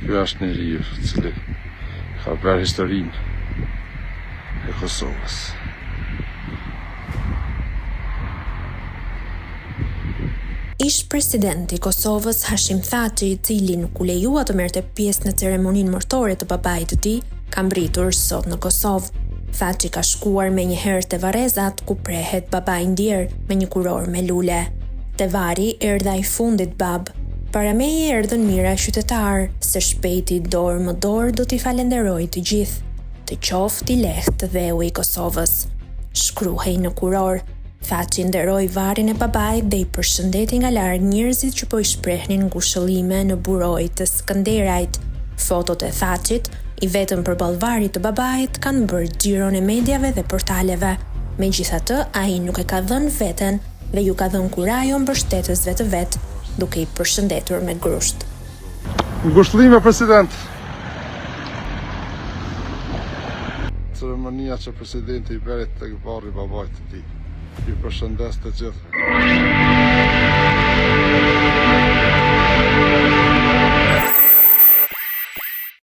Ky është njeriu I cili ka bërë historinë e Kosovës. Ish presidenti I Kosovës Hashim Thaçi, I cili nuk u lejua të merrte pjesë në ceremoninë martore të babait të tij, ka mbritur sot në Kosovë. Thaçi ka shkuar menjëherë te Varrezat, ku prehet babai ndjer me një kuror me lule. Te Vari erdha I fundit bab. Para meje erdhën mira qytetar, se shpejti dorë më dorë do t'i falenderoj të gjithë. Të qoftë I lehtë dheu I Kosovës. Shkruhej në kuror. Thaçi nderoi Varin e babait dhe I përshëndeti nga larg njerëzit që po I shprehnin ngushëllime në burojë të Skënderajt. Fotot e Thaçit, I vetëm përballë Varit të babait, kanë bërë xhiron e mediave dhe portaleve. Megjithatë, ai nuk e ka dhënë veten dhe ju ka dhënë kurajo mbështetësve të vet, duke I përshëndetur me grusht. Ngushëllime president. Ceremonia që presidenti I bëri tek varri I babait të tij. Ju përshëndes të gjithë.